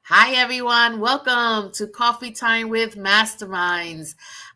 Hi, everyone. Welcome to Coffee Time with Masterminds.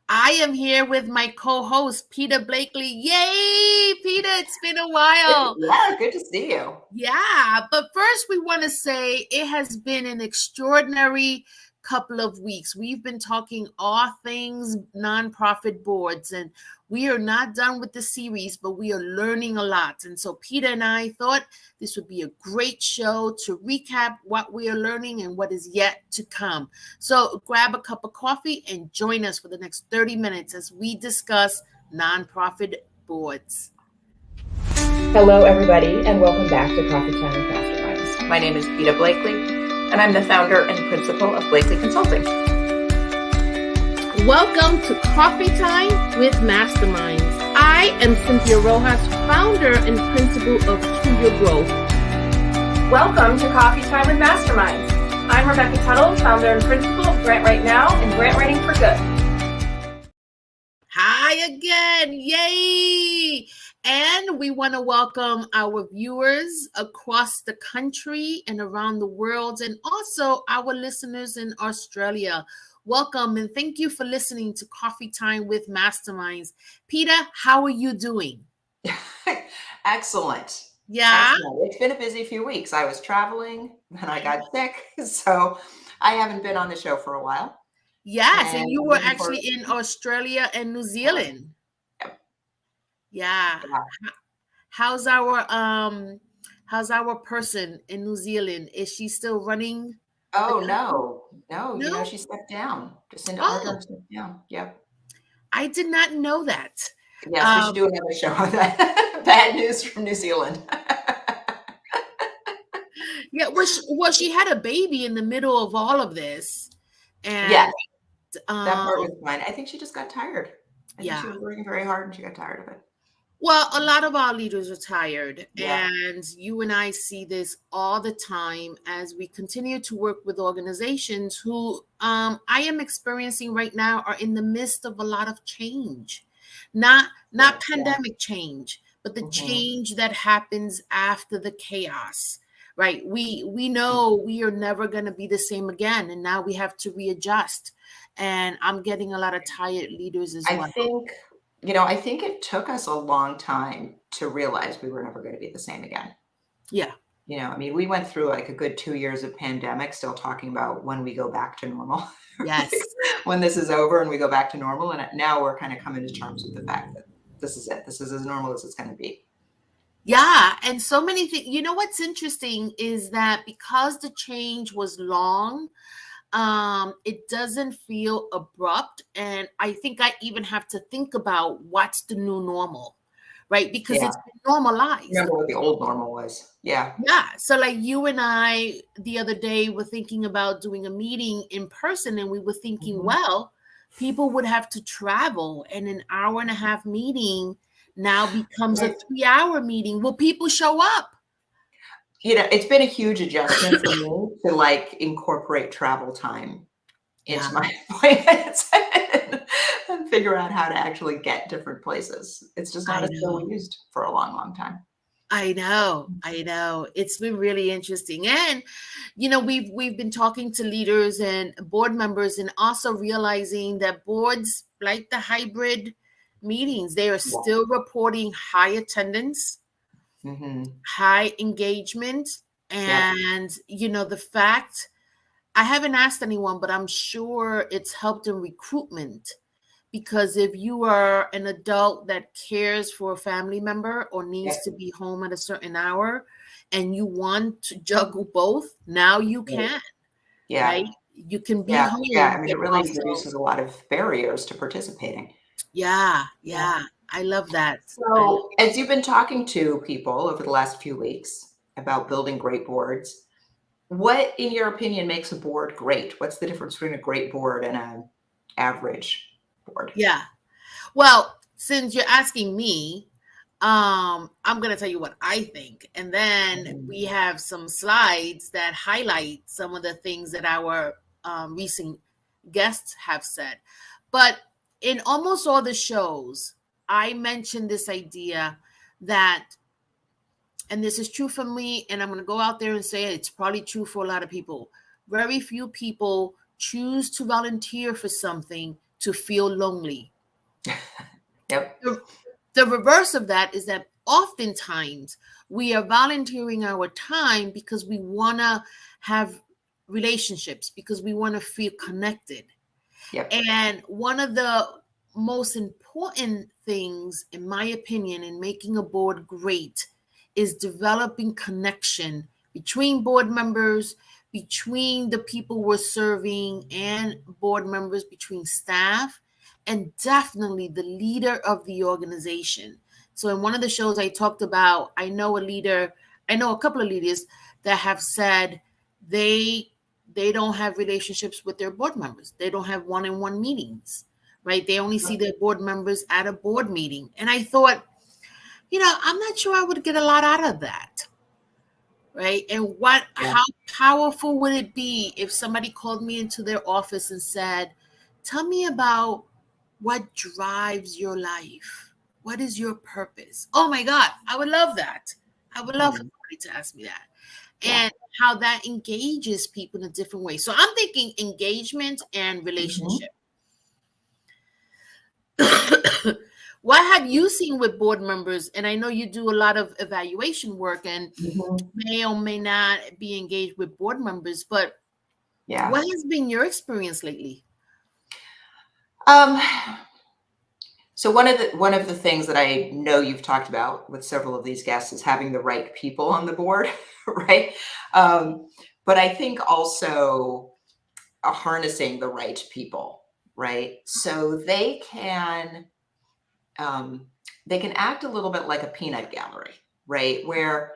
I am here with my co host, Peter Blakely. Yay, Peter, it's been a while. Yeah, good to see you. Yeah, but first, we want to say it has been an extraordinary couple of weeks. We've been talking all things nonprofit boards, and we are not done with the series, but we are learning a lot. And so, Peter and I thought this would be a great show to recap what we are learning and what is yet to come. So, grab a cup of coffee and join us for the next 30 minutes as we discuss nonprofit boards. Hello, everybody, and welcome back to Coffee Time with Masterminds. My name is Peter Blakely, and I'm the founder and principal of Blakely Consulting. Welcome to Coffee Time with Masterminds. I am Cynthia Rojas, founder and principal of To Your Growth. Welcome to Coffee Time with Masterminds. I'm Rebecca Tuttle, founder and principal of Grant Right Now and Grant Writing for Good. Hi again. Yay! And we want to welcome our viewers across the country and around the world, and also our listeners in Australia. Welcome and thank you for listening to Coffee Time with Masterminds. Peter, how are you doing? Excellent. Yeah? Excellent. It's been a busy few weeks. I was traveling, then I got sick, so I haven't been on the show for a while. Yes, and you I'm were looking actually forward in Australia and New Zealand. Yep. Yeah. Yeah. How's our person in New Zealand? Is she still running the Oh, country? no, No? she stepped down. Jacinda Oh, Ardern stepped down. Yep. I did not know that. Yes, we should Um, do another show on that. Bad news from New Zealand. yeah, well, she had a baby in the middle of all of this, Yes, and that part was um, fine. I think she just got tired. I think she yeah. was working very hard and she got tired of it. Well, a lot of our leaders are tired, Yeah. and you and I see this all the time as we continue to work with organizations who I am experiencing right now are in the midst of a lot of change, not Yeah. pandemic change, but the Mhm. change that happens after the chaos. Right? We know we are never going to be the same again, and now we have to readjust. And I'm getting a lot of tired leaders as I well. think, I think it took us a long time to realize we were never going to be the same again. Yeah. I mean, we went through like a good 2 years of pandemic, still talking about when we go back to normal, Yes. when this is over and we go back to normal. And now we're kind of coming to terms with the fact that this is it. This is as normal as it's going to be. Yeah, and so many things. You know what's interesting is that because the change was long, it doesn't feel abrupt. And I think I even have to think about what's the new normal, right? Because Yeah. it's been normalized. Remember what the old normal was. Yeah. Yeah. So, like you and I the other day were thinking about doing a meeting in person, and we were thinking, Mhm. well, people would have to travel, and an hour and a half meeting now becomes a Right. 3 hour meeting. Will people show up? It's been a huge adjustment for me to like incorporate travel time Yeah, into my appointments and figure out how to actually get different places. It's just not I a skill know. we used for a long, long time. I know. I know. It's been really interesting. And we've been talking to leaders and board members and also realizing that boards like the hybrid meetings, they are Yeah. still reporting high attendance, Mhm. high engagement, Yep. and the fact I haven't asked anyone, but I'm sure it's helped in recruitment. Because if you are an adult that cares for a family member or needs Yep. to be home at a certain hour and you want to juggle both, now you Right. can, Yeah. right? You can be Yeah. Yeah. I home, mean, but it really also, reduces a lot of barriers to participating. yeah, Yeah. yeah. I love that. So, as you've been talking to people over the last few weeks about building great boards, what, in your opinion, makes a board great? What's the difference between a great board and an average board? Yeah. Well, since you're asking me, I'm going to tell you what I think. And then Mhm. we have some slides that highlight some of the things that our recent guests have said. But in almost all the shows, I mentioned this idea that, and this is true for me, and I'm going to go out there and say it's probably true for a lot of people. very few people choose to volunteer for something to feel lonely. Yep. The reverse of that is that oftentimes we are volunteering our time because we want to have relationships, because we want to feel connected. Yep. And one of the most important things, in my opinion, in making a board great is developing connection between board members, between the people we're serving, and board members, between staff, and definitely the leader of the organization. So in one of the shows I talked about, I know a couple of leaders that have said they don't have relationships with their board members. They don't have one-on-one meetings, right? They only see their board members at a board meeting. And I thought, I'm not sure I would get a lot out of that, right? And how powerful would it be if somebody called me into their office and said, tell me about what drives your life. What is your purpose? Oh my God, I would love that. I would love for somebody to ask me that. And how that engages people in a different way. So I'm thinking engagement and relationship. What have you seen with board members? And I know you do a lot of evaluation work and may or may not be engaged with board members, but what has been your experience lately? So one of the things that I know you've talked about with several of these guests is having the right people on the board, right? But I think also harnessing the right people, right? So they can act a little bit like a peanut gallery, right? Where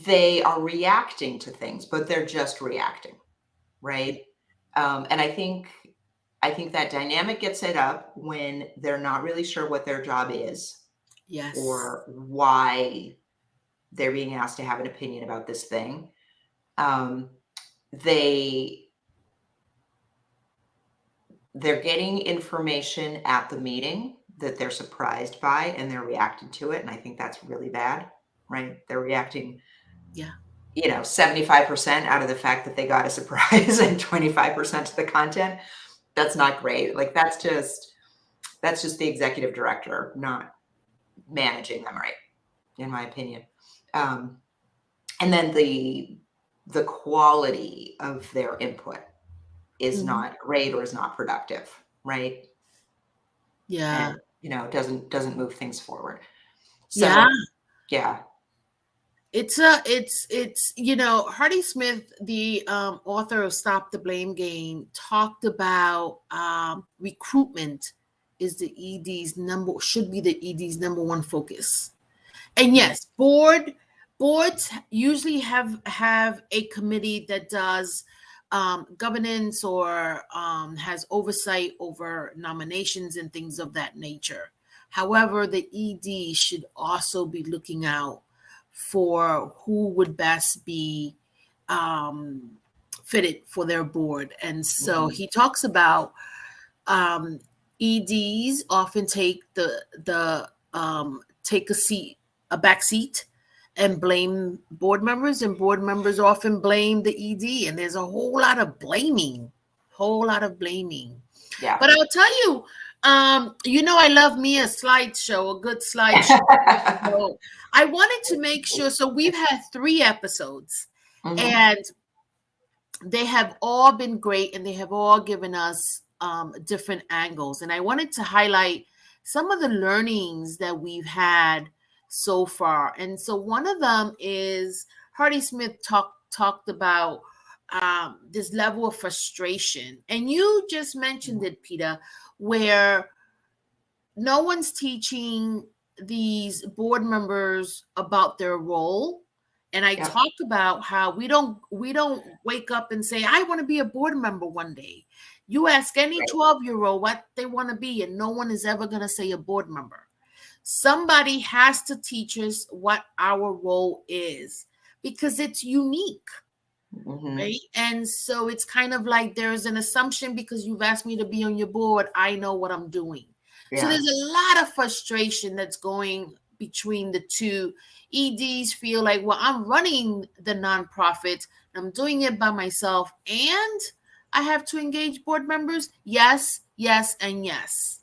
they are reacting to things, but they're just reacting, right? And I think that dynamic gets set up when they're not really sure what their job is, or why they're being asked to have an opinion about this thing. They're getting information at the meeting that they're surprised by, and they're reacting to it. And I think that's really bad, right? They're reacting, 75% out of the fact that they got a surprise and 25% to the content. That's not great. Like that's just the executive director not managing them right, in my opinion. And then the quality of their input is not great or is not productive, right? Yeah. And, doesn't move things forward. So yeah. It's Hardy Smith, the author of Stop the Blame Game, talked about recruitment should be the ED's number one focus. And yes, boards usually have a committee that does governance or has oversight over nominations and things of that nature. However, the ED should also be looking out for who would best be fitted for their board. And so he talks about EDs often take take a back seat and blame board members, and board members often blame the ED, and there's a whole lot of blaming. Yeah. But I'll tell you, I love me a slideshow, a good slideshow. So I wanted to make sure. So we've had 3 episodes, and they have all been great, and they have all given us different angles. And I wanted to highlight some of the learnings that we've had so far. And so one of them is Hardy Smith talked about this level of frustration. And you just mentioned it, Peter, where no one's teaching these board members about their role. And I talked about how we don't wake up and say, I want to be a board member one day. You ask any 12-year-old what they want to be, and no one is ever going to say a board member. Somebody has to teach us what our role is, because it's unique, right? And so it's kind of like there's an assumption, because you've asked me to be on your board, I know what I'm doing. So there's a lot of frustration that's going between the two. EDs feel like, well, I'm running the nonprofit, I'm doing it by myself, and I have to engage board members. Yes, yes, and yes.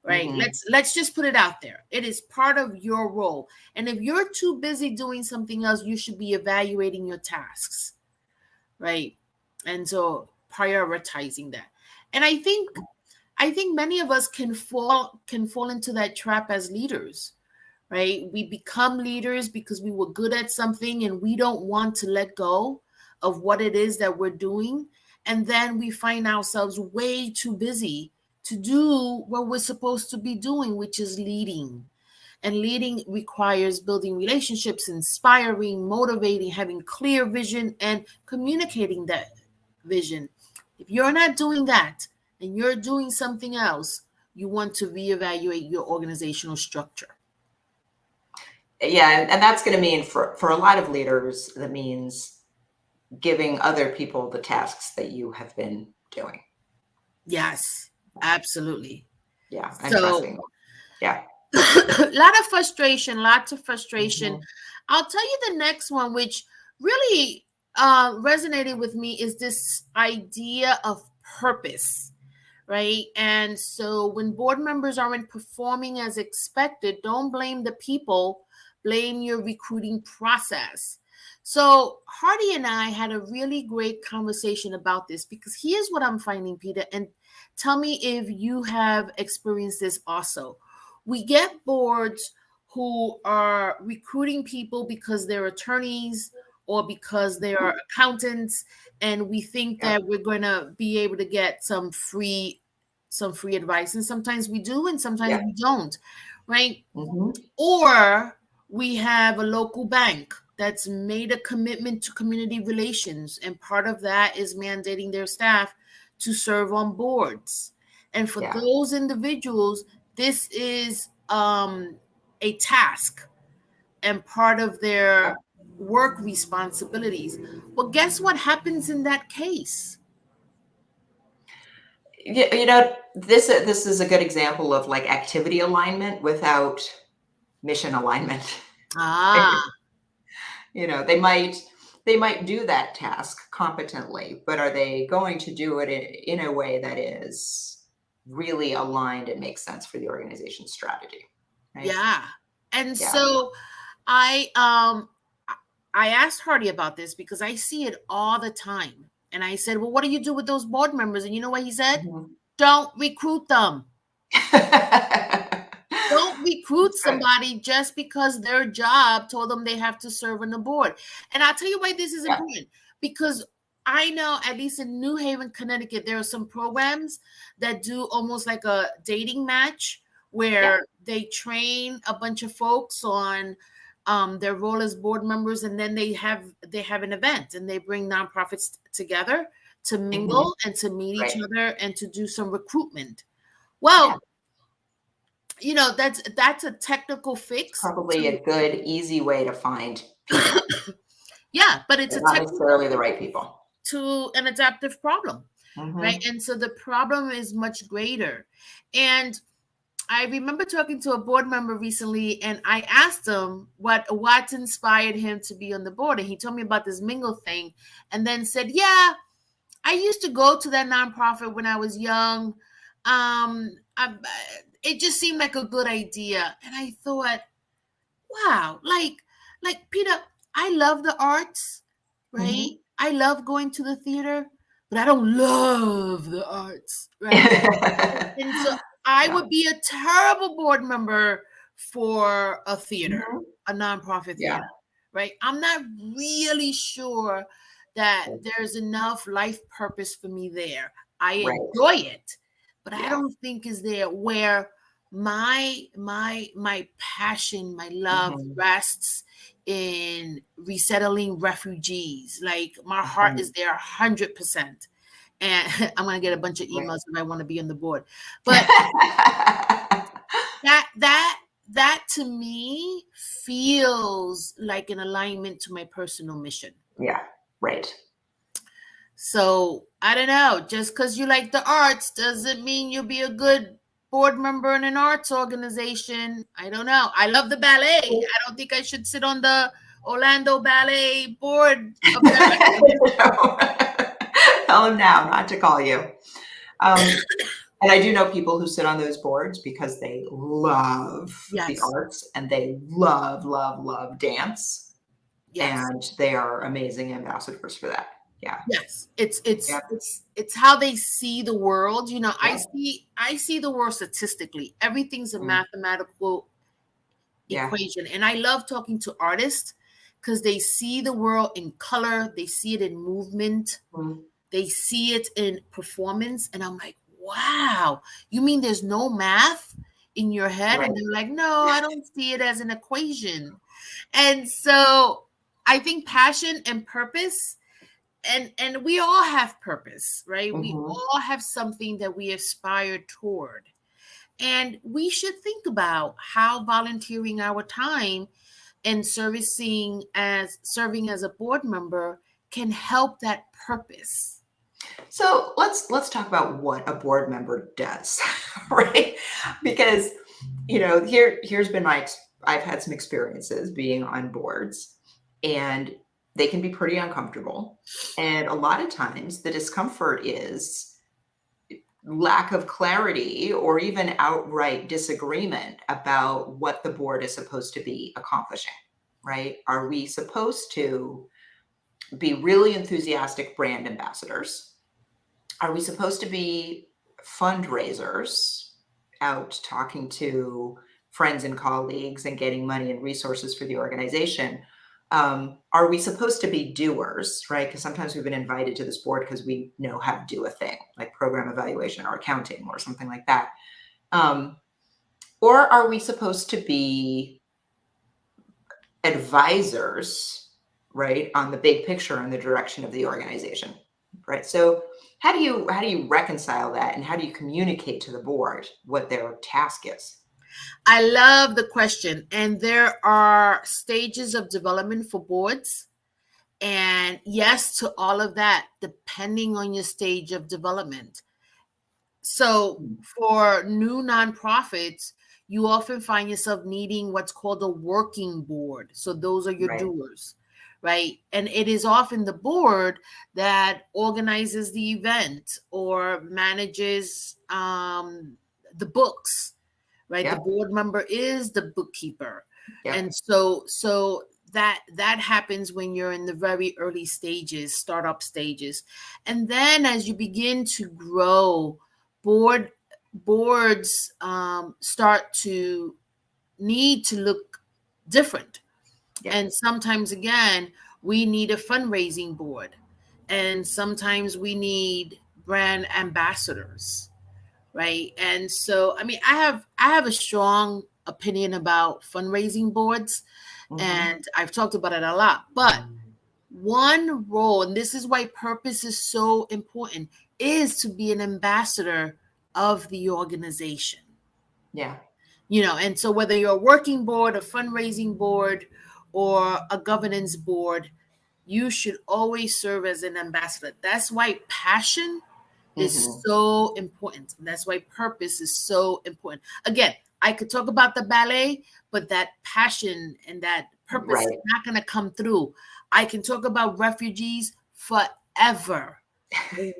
Right. Mhm. Let's just put it out there. It is part of your role. And if you're too busy doing something else, you should be evaluating your tasks. Right. And so prioritizing that. And I think many of us can fall into that trap as leaders. Right. We become leaders because we were good at something and we don't want to let go of what it is that we're doing. And then we find ourselves way too busy to do what we're supposed to be doing, which is leading. And leading requires building relationships, inspiring, motivating, having clear vision, and communicating that vision. If you're not doing that and you're doing something else, you want to reevaluate your organizational structure. Yeah, and that's going to mean for a lot of leaders, that means giving other people the tasks that you have been doing. Yes, absolutely. Yeah, and trusting them. Yeah. Lots of frustration. Mhm. I'll tell you the next one, which really resonated with me, is this idea of purpose, right? And so when board members aren't performing as expected, don't blame the people, blame your recruiting process. So Hardy and I had a really great conversation about this, because here's what I'm finding, Peter, and tell me if you have experienced this also. We get boards who are recruiting people because they're attorneys or because they are accountants, and we think that we're going to be able to get some free advice. And sometimes we do, and sometimes we don't, right? Mhm. Or we have a local bank that's made a commitment to community relations, and part of that is mandating their staff to serve on boards. And for those individuals, this is a task and part of their work responsibilities. Well, guess what happens in that case? Yeah, this is a good example of like activity alignment without mission alignment. They might do that task competently, but are they going to do it in a way that is really aligned and makes sense for the organization's strategy? Right? Yeah. And so I asked Hardy about this because I see it all the time. And I said, well, what do you do with those board members? And you know what he said? Mhm. Don't recruit them. Don't recruit somebody just because their job told them they have to serve on the board. And I'll tell you why this is important. Because I know, at least in New Haven, Connecticut, there are some programs that do almost like a dating match where they train a bunch of folks on their role as board members, and then they have an event and they bring nonprofits together to mingle and to meet each other and to do some recruitment. Well, that's a technical fix. Probably a good, easy way to find people. But it's not necessarily the right people to an adaptive problem, right? And so the problem is much greater. And I remember talking to a board member recently, and I asked him what inspired him to be on the board, and he told me about this mingle thing, and then said, "Yeah, I used to go to that nonprofit when I was young. It just seemed like a good idea." And I thought, wow, like Peter, I love the arts, right? I love going to the theater, but I don't love the arts, right? And so I would be a terrible board member for a theater, a nonprofit theater, right? I'm not really sure that there's enough life purpose for me there. I enjoy it, but I don't think is there where my passion, my love rests in resettling refugees. Like my heart is there 100%. And I'm gonna get a bunch of emails if I want to be on the board. But that to me feels like an alignment to my personal mission. Yeah, right. So I don't know, just because you like the arts doesn't mean you'll be a good board member in an arts organization. I don't know. I love the ballet. I don't think I should sit on the Orlando Ballet board of Tell him now not to call you. And I do know people who sit on those boards because they love the arts and they love, love, love dance. Yes. And they are amazing ambassadors for that. Yeah. Yes. It's how they see the world. You know, I see the world statistically. Everything's a mathematical equation. And I love talking to artists because they see the world in color, they see it in movement, they see it in performance. And I'm like, wow, you mean there's no math in your head? Right. And they're like, no, I don't see it as an equation. And so I think passion and purpose, and we all have purpose, right? We all have something that we aspire toward. And we should think about how volunteering our time and serving as a board member can help that purpose. So let's talk about what a board member does, right? Because, you know, here's been I've had some experiences being on boards, and they can be pretty uncomfortable. And a lot of times the discomfort is lack of clarity or even outright disagreement about what the board is supposed to be accomplishing, right? Are we supposed to be really enthusiastic brand ambassadors? Are we supposed to be fundraisers out talking to friends and colleagues and getting money and resources for the organization? Are we supposed to be doers, right? Because sometimes we've been invited to this board because we know how to do a thing like program evaluation or accounting or something like that. Or are we supposed to be advisors, right, on the big picture and the direction of the organization, right? So how do you reconcile that, and how do you communicate to the board what their task is? I love the question. And there are stages of development for boards. And yes to all of that, depending on your stage of development. So for new nonprofits, you often find yourself needing what's called a working board. So those are your doers, right? And it is often the board that organizes the event or manages the books. Right. Yep. The board member is the bookkeeper. Yep. And so that happens when you're in the very early stages, startup stages. And then as you begin to grow, boards start to need to look different. Yep. And sometimes, again, we need a fundraising board. And sometimes we need brand ambassadors. Right. And so, I mean, I have a strong opinion about fundraising boards, and I've talked about it a lot. But one role, and this is why purpose is so important, is to be an ambassador of the organization. Yeah. You know, and so whether you're a working board, a fundraising board, or a governance board, you should always serve as an ambassador. That's why passion is so important. And that's why purpose is so important. Again, I could talk about the ballet, but that passion and that purpose is not going to come through. I can talk about refugees forever.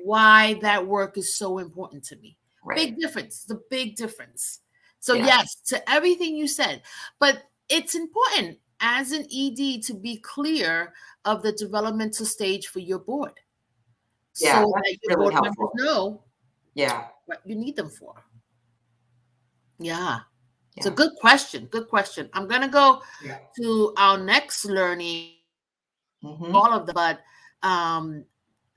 Why that work is so important to me. Big difference. It's a big difference. So yes, to everything you said, but it's important as an ED to be clear of the developmental stage for your board. Yeah, so that's that your really board helpful. members know Yeah. what you need them for. Yeah. It's a Yeah. good question. Good question. I'm going to go Yeah. to our next learning, all of them, but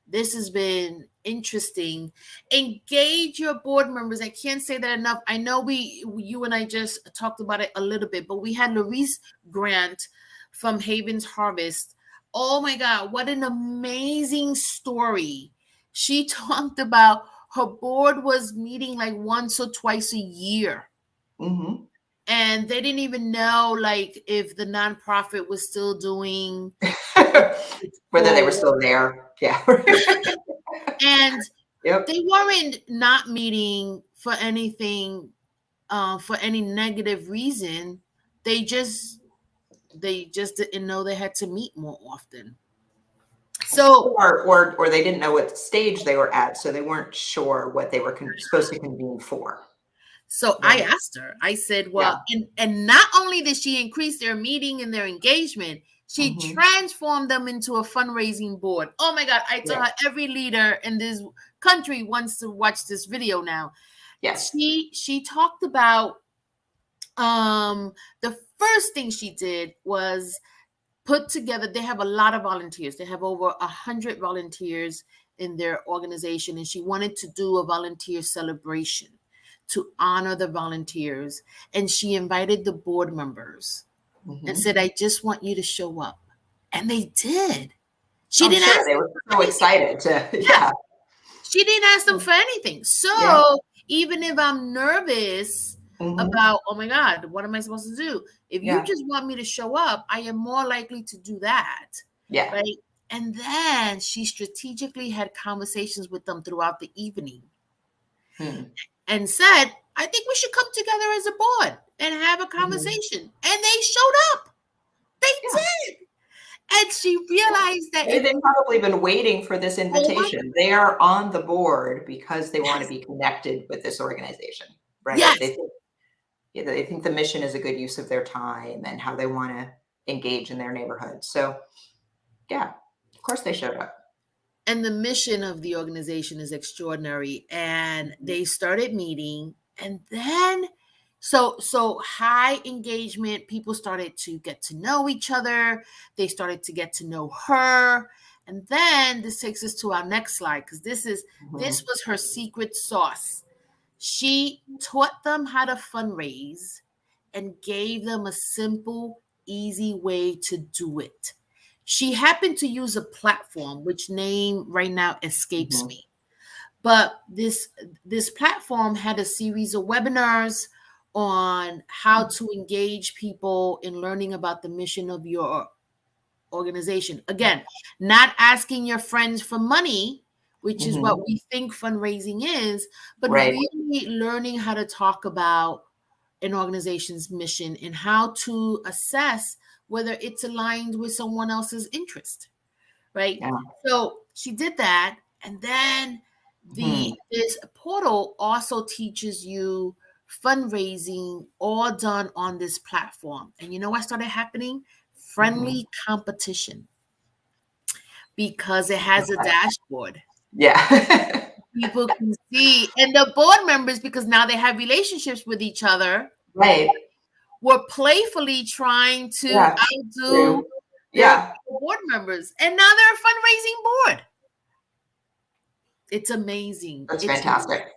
this has been interesting. Engage your board members. I can't say that enough. I know you and I just talked about it a little bit, but we had Louise Grant from Havens Harvest. Oh my God, what an amazing story. She talked about her board was meeting like once or twice a year. And they didn't even know like if the nonprofit was still doing whether they were still there. Yeah. And they weren't not meeting for anything for any negative reason, they just didn't know they had to meet more often. So or they didn't know what stage they were at, so they weren't sure what they were supposed to convene for. So Right. I asked her, I said, well, and not only did she increase their meeting and their engagement, she transformed them into a fundraising board. Oh my God. I tell her every leader in this country wants to watch this video now. Yes. She talked about the first thing she did was put together, they have a lot of volunteers. They have over 100 volunteers in their organization. And she wanted to do a volunteer celebration to honor the volunteers. And she invited the board members and said, I just want you to show up. And they did. She didn't ask. They were so excited to, She didn't ask them for anything. So even if I'm nervous about, oh my God, what am I supposed to do? If you just want me to show up, I am more likely to do that. Yeah. Right. And then she strategically had conversations with them throughout the evening and said, I think we should come together as a board and have a conversation. And they showed up. They did. And she realized that they've probably been waiting for this invitation. They are on the board because they want to be connected with this organization, right? Yes. They think the mission is a good use of their time and how they want to engage in their neighborhood. So, yeah, of course they showed up. And the mission of the organization is extraordinary. And they started meeting, and then so high engagement, people started to get to know each other. They started to get to know her. And then this takes us to our next slide, because this was her secret sauce. She taught them how to fundraise and gave them a simple, easy way to do it. She happened to use a platform, which name right now escapes me. But this platform had a series of webinars on how to engage people in learning about the mission of your organization. Again, not asking your friends for money, which is what we think fundraising is, but really learning how to talk about an organization's mission and how to assess whether it's aligned with someone else's interest, right? Yeah. So she did that. And then this portal also teaches you fundraising, all done on this platform. And you know what started happening? Friendly competition, because it has a dashboard. Yeah. People can see, and the board members, because now they have relationships with each other, right, were playfully trying to outdo their board members. And now they're a fundraising board. It's amazing. That's fantastic.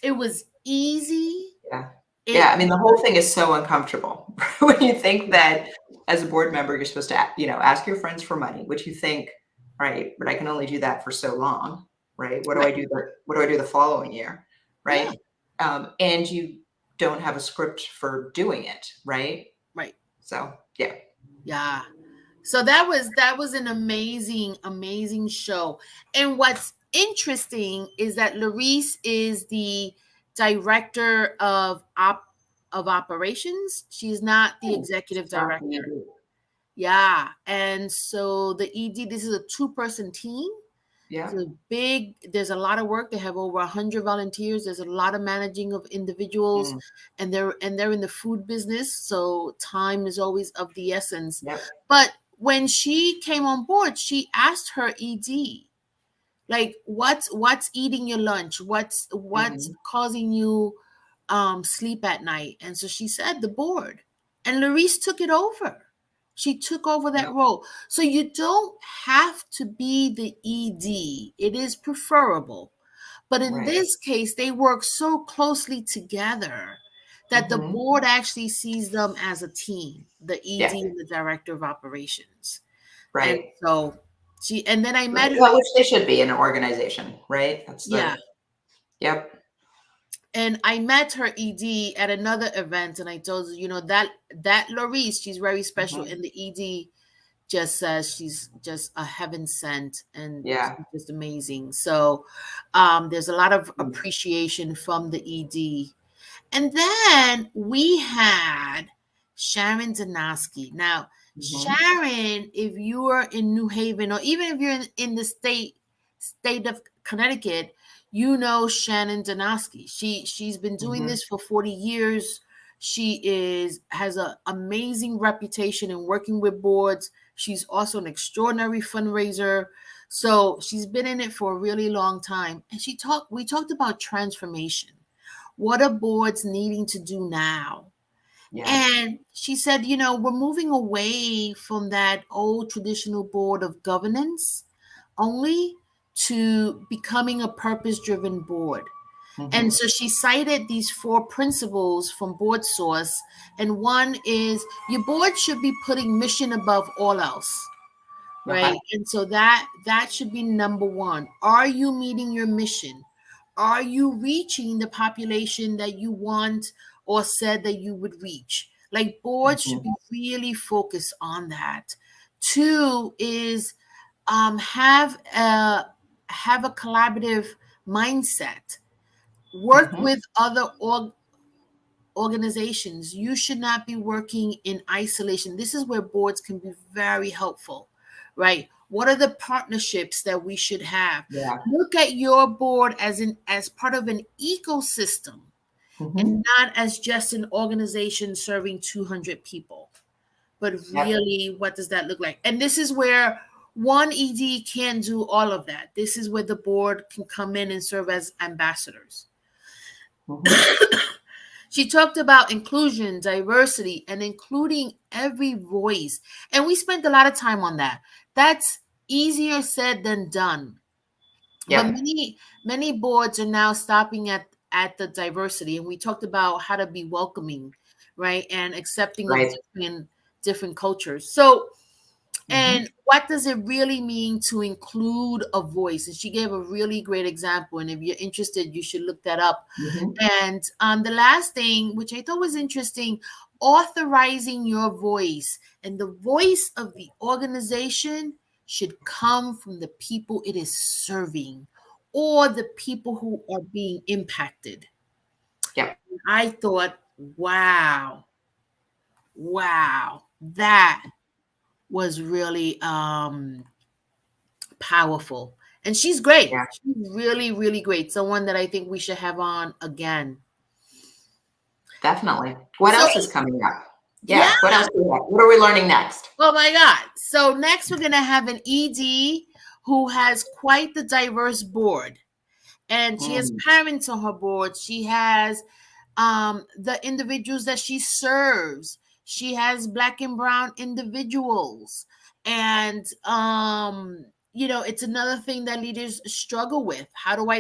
It was easy. Yeah. I mean, the whole thing is so uncomfortable when you think that as a board member, you're supposed to, ask your friends for money, which you think, right, but I can only do that for so long, right? What do I do? What do I do the following year, right? Yeah. And you don't have a script for doing it, right? Right. So yeah. So that was an amazing show. And what's interesting is that Larice is the director of operations. She's not the executive director. Yeah. And so the ED, this is a 2-person team. Yeah. There's a lot of work. They have over 100 volunteers. There's a lot of managing of individuals, and they're in the food business. So time is always of the essence. Yep. But when she came on board, she asked her ED, like, what's eating your lunch? What's causing you sleep at night? And so she said the board, and Larice took it over. She took over that role. So you don't have to be the ED. It is preferable. But in this case, they work so closely together that the board actually sees them as a team, the ED and the director of operations. Right. And so and then I met her. Well, which they should be in an organization, right? That's Yep. And I met her ED at another event, and I told her, that Larice, she's very special. And the ED just says she's just a heaven sent, and she's just amazing. So there's a lot of appreciation from the ED. And then we had Sharon Zanoski. Now, Sharon, if you are in New Haven, or even if you're in the state of Connecticut, you know Shannon Zanoski. She's been doing this for 40 years. She has an amazing reputation in working with boards. She's also an extraordinary fundraiser. So she's been in it for a really long time. And we talked about transformation. What are boards needing to do now? Yeah. And she said, we're moving away from that old traditional board of governance only to becoming a purpose-driven board. And so she cited these 4 principles from Board Source. And one is your board should be putting mission above all else. Right. Okay. And so that should be number 1. Are you meeting your mission? Are you reaching the population that you want or said that you would reach? Like boards should be really focused on that. 2 is have a collaborative mindset. Work with other organizations. You should not be working in isolation. This is where boards can be very helpful, right? What are the partnerships that we should have? Yeah. Look at your board as part of an ecosystem and not as just an organization serving 200 people. But really, what does that look like? And this is where one ED can't do all of that. This is where the board can come in and serve as ambassadors. She talked about inclusion, diversity, and including every voice. And we spent a lot of time on that. That's easier said than done. But many boards are now stopping at the diversity. And we talked about how to be welcoming, right? And accepting of different cultures. So, and what does it really mean to include a voice? And she gave a really great example. And if you're interested, you should look that up. And the last thing, which I thought was interesting, authorizing your voice. And the voice of the organization should come from the people it is serving or the people who are being impacted. Yeah. I thought, wow, that was really powerful. And she's great. Yeah. She's really, really great. Someone that I think we should have on again. Definitely. What else is coming up? Yeah. What else do we have? What are we learning next? Oh my God. So next we're going to have an ED who has quite the diverse board. And she has parents on her board. She has the individuals that she serves. She has Black and brown individuals. And, it's another thing that leaders struggle with. How do I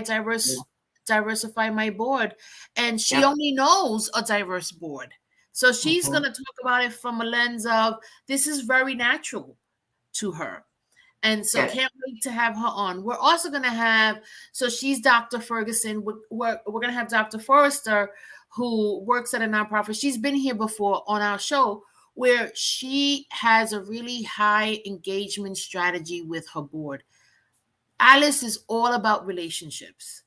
diversify my board? And she only knows a diverse board. So she's going to talk about it from a lens of this is very natural to her. And so can't wait to have her on. We're also going to have, so she's Dr. Ferguson. We're going to have Dr. Forrester, who works at a nonprofit. She's been here before on our show, where she has a really high engagement strategy with her board. Alice is all about relationships.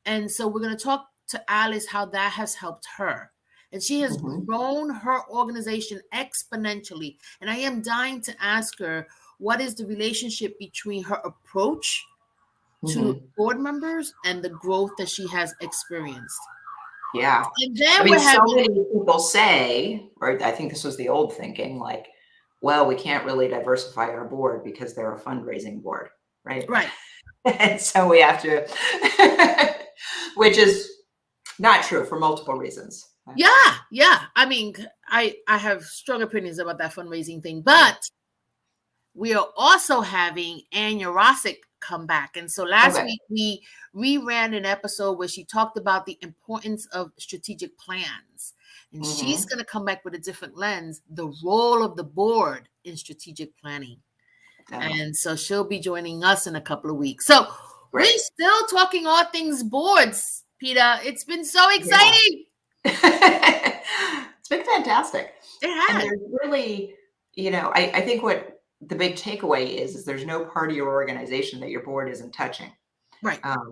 And so we're going to talk to Alice how that has helped her. And she has grown her organization exponentially. And I am dying to ask her, what is the relationship between her approach to board members and the growth that she has experienced? Yeah. And then so many people say, or I think this was the old thinking, like, well, we can't really diversify our board because they're a fundraising board, right? Right. And so we have to, which is not true for multiple reasons. Yeah. I mean, I have strong opinions about that fundraising thing, but we are also having Ann Yarosik come back. And so last week we reran an episode where she talked about the importance of strategic plans. And she's going to come back with a different lens, the role of the board in strategic planning. And so she'll be joining us in a couple of weeks. So we're still talking all things boards, Peter. It's been so exciting. It's been fantastic. It has. And there's really, I think what the big takeaway is there's no part of your organization that your board isn't touching. Right. I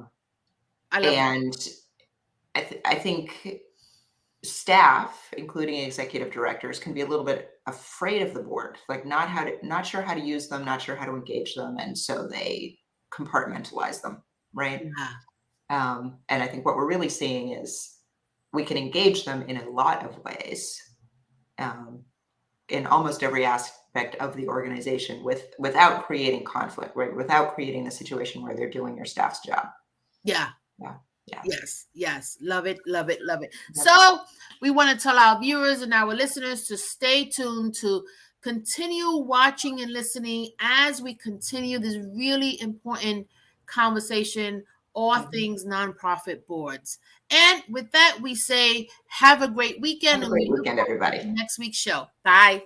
think staff, including executive directors, can be a little bit afraid of the board, like not sure how to use them, not sure how to engage them, and so they compartmentalize them, right? Yeah. And I think what we're really seeing is we can engage them in a lot of ways, in almost every aspect of the organization without creating conflict, right? Without creating the situation where they're doing your staff's job. Yeah. Yeah. Yeah. Yes. Love it. Yep. So we want to tell our viewers and our listeners to stay tuned, to continue watching and listening as we continue this really important conversation, all things nonprofit boards. And with that, we say have a great weekend. Have a great weekend, everybody. Next week's show. Bye.